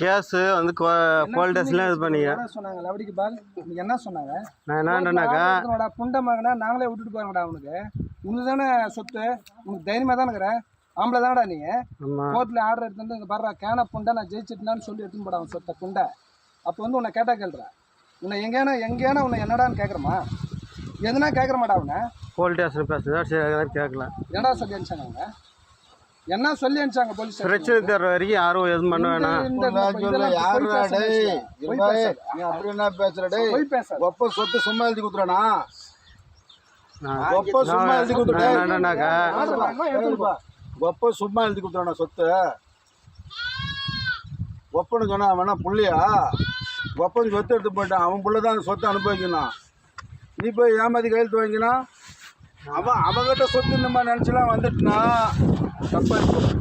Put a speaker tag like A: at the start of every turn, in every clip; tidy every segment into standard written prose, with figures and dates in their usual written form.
A: case வந்து குவாலிட்டிஸ்லாம் இது பண்ணீங்க
B: சொன்னாங்க லவடிக்கு பால் என்ன சொன்னாங்க
A: நான் என்னன்னாக்கா
B: புண்டை மகனா நாங்களே விட்டுட்டு போறோம்டா அவனுக்கு உனக்கு தானே சொத்து உனக்கு தைரியமாக தானே இருக்கிற ஆம்பளை தானடா நீ கோர்ட்டில் ஆர்டர் எடுத்து வந்து இங்கே பாடுறா கேன புண்டை நான் ஜெயிச்சிட்டேன்னு சொல்லி எடுத்துன்னு போட அவன் சொத்தை புண்டை அப்போ வந்து உன்னை கேட்டா கேள்றா உன்னை எங்கேனா உன்னை என்னடான்னு கேட்குறமா எதுனா கேட்குற மாட்டா அவனை
A: குவாலிட்டிஸ் பேசுறதா சரி கேட்கல
B: என்னடா சொல்லி அனுப்பிச்சாங்க அவங்க என்ன சொல்லி அனுப்பிச்சாங்க போலீஸ்
A: பிரச்சனை தர வரைக்கும் யாரும் எதுவும் பண்ண வேணாம்
C: ஒப்ப சொத்து சும்மா எழுதி கொடுத்துறானா ஒப்ப சும்மா எழுதி கொடுத்துட்டாக்கா ஒப்ப சும்மா எழுதி கொடுத்துறானா சொத்து ஒப்பன்னு சொன்னா அவனா புள்ளியா ஒப்பன் சொத்து எடுத்து போயிட்டான் அவன் புள்ளதான் அந்த சொத்தை அனுபவிக்கணும் நீ போய் ஏமாத்தி கையெழுத்து வாங்கினா அவன்கிட்ட சொத்து இந்த மாதிரி நினச்சிலாம் வந்துட்டுனா தப்பா இருக்கும்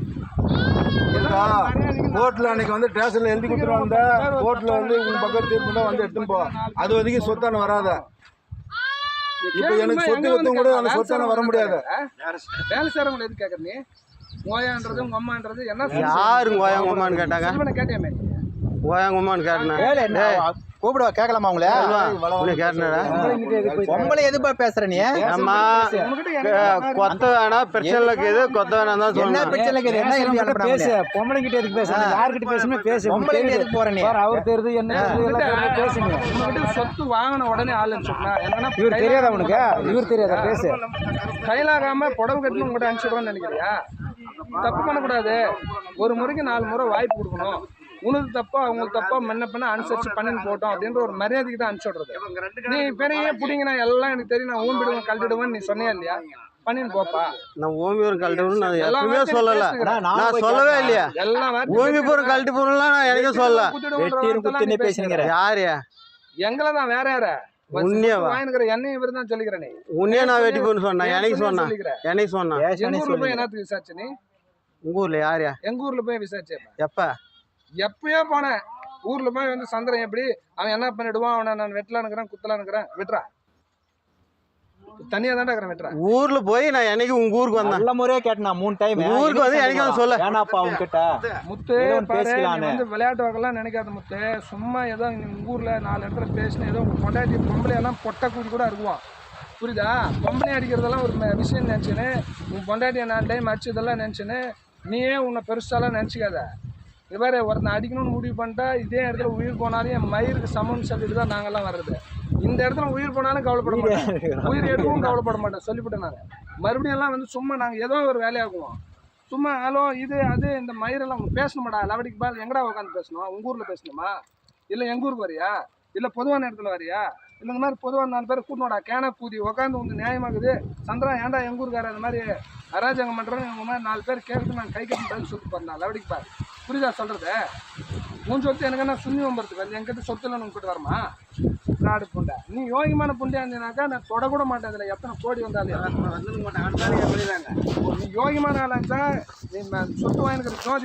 C: கோர்ட்டில் அன்னைக்கு வந்து ஸ்டேஷனில் எழுதி கொடுத்துருவாங்க கோர்ட்டில் வந்து உங்கள் பக்கம் தீர்ப்பு தான் வந்து எடுத்துன்னு போ அது வரைக்கும் சொத்தான வராத இப்போ எனக்கு சொத்து ஒத்தும் கூட அந்த சொத்தான வர முடியாது
B: வேலை செய்கிறவங்களை எது கேட்குற நீ ஓயான்றது உங்கள் அம்மான்றது என்ன
A: யாருங்க ஓயாங்க அம்மான்னு கேட்டாங்க
B: கேட்டியாமே
A: ஓயாங்க அம்மான்னு கேட்டேன்
D: கூப்பிடுவா கேட்கலாமா உங்களே பொம்பளை எதுப்பா பேசுற நீ
A: அம்மா கொத்த வேணா பிரச்சனை இருக்குது கொத்த வேணாம் தான்
D: என்ன பிரச்சனை இருக்குது என்ன
E: பேசு பொம்பளை கிட்ட எதுக்கு பேச யார்கிட்ட பேசுமே பேசு
D: பொம்பளை எதுக்கு போற நீ
E: அவர் தெரியுது என்ன பேசுங்க
B: சொத்து வாங்கின உடனே ஆளுன்னு சொன்னா
E: இவர் தெரியாதா உனக்கு இவர் தெரியாதா பேசு
B: கையிலாகாம புடவை கட்டணும் உங்கள்கிட்ட அனுப்பிச்சுடுவோன்னு நினைக்கிறியா தப்பு பண்ணக்கூடாது ஒரு முறைக்கு 4 முறை வாய்ப்பு கொடுக்கணும் உனது தப்பா அவங்களுக்கு தப்பா முன்ன பின்ன அனுசரிச்சு பண்ணின்னு போட்டோம் அப்படின்ற ஒரு மரியாதைக்கு தான் அனுப்பிச்சு விடுறது நீ பெரிய பிடிங்கினா எல்லாம் எனக்கு தெரியும் நான் ஊம்பிடுவேன் கழட்டிடுவேன்னு நீ சொன்னியா இல்லையா பண்ணின்னு போப்பா
A: நான் ஓமியூர் கழட்டிடுவேன் நான் எப்பவுமே சொல்லல நான் சொல்லவே இல்லையா ஓமியூர் கழட்டி போறலாம் நான் எனக்கு சொல்லல
D: பேசுறீங்க
A: யாரு
B: எங்களை தான் வேற யார என்னையும் இவர் தான் சொல்லிக்கிறேன்
A: உன்னையே நான் வெட்டி போன்னு சொன்னேன் எனக்கு சொன்னேன்
B: என்னத்துக்கு விசாரிச்சு நீ
A: உங்க ஊர்ல யாரு
B: எங்க ஊர்ல போய் விசாரிச்சு
A: எப்ப
B: எப்பயோ போனேன் ஊர்ல போய் வந்து சந்திரன் எப்படி அவன் என்ன பண்ணிடுவான் அவனை நான் வெட்டலான்னுக்கிறேன் குத்தலான்னுக்கிறேன் விட்டுறா தனியா தான் இருக்கிறேன் விட்டுறா
A: ஊர்ல போய் நான் என்னைக்கு உங்க ஊருக்கு வந்தேன்
D: நல்ல முறையா கேட்டேன் 3 டைம்
A: ஊருக்கு வந்து எனக்கு வந்து சொல்ல
D: வேணாப்பா அவங்க கிட்ட
B: முத்து வந்து விளையாட்டு வகைலாம் நினைக்காத முத்து சும்மா ஏதோ உங்க ஊர்ல 4 இடத்துல பேசினேன் ஏதோ உங்க பொண்டாட்டி பொம்பளை எல்லாம் பொட்டை கூடி கூட இருக்குவான் புரியுதா பொம்பளை அடிக்கிறதெல்லாம் ஒரு விஷயம் நினைச்சுன்னு உன் பொண்டாட்டியை 4 டைம் அடிச்சு இதெல்லாம் நினைச்சுன்னு நீயே உன்னை பெருசாலாம் நினைச்சிக்காத இது மாதிரி ஒருத்தனை அடிக்கணும்னு முடிவு பண்ணிட்டா இதே இடத்துல உயிர் போனாலும் என் மயிருக்கு சமம்னு சொல்லிட்டு தான் நாங்கள்லாம் வர்றது இந்த இடத்துல உயிர் போனாலும் கவலைப்பட மாட்டோம் உயிர் எடுக்கவும் கவலைப்பட மாட்டோம் சொல்லிவிட்டேன் நாங்கள் மறுபடியும் எல்லாம் வந்து சும்மா நாங்கள் ஏதோ ஒரு வேலையாக்குவோம் சும்மா ஹலோ இது அது இந்த மயிரெல்லாம் பேசணுமாடா லவடிக்கு பால் எங்கடா உட்காந்து பேசணும் உங்கள் ஊரில் பேசணுமா இல்லை எங்கள் ஊருக்கு வரியா இல்லை பொதுவான இடத்துல வரியா இல்லை இந்த மாதிரி பொதுவாக 4 பேர் கூட்டணும்டா கேன கூதி உட்காந்து வந்து நியாயமாகுது சந்திரா ஏன்டா எங்கள் ஊருக்கார இந்த மாதிரி அராஜகம் பண்ணுறோன்னு இவங்க மாதிரி 4 பேர் கேட்குறது நான் கை கட்டி பதில் சொல்லிட்டு போறேன் லவடிக்கு பால் புரியுதா சொல்கிறது உன் சொத்து எனக்கு என்ன சுண்ணி வம்புறதுக்கு வந்து என்கிட்ட சொத்துல உங்ககிட்ட வரமா நாடு புண்டை நீ யோகிமான புண்டையா இருந்தீனாக்கா நான் தொடக்கூட மாட்டேன் இதில் எத்தனை கோடி வந்தாலும் நீ யோகிமான ஆளாச்சா நீ சொத்து வாங்கிக்கிற ஜோதி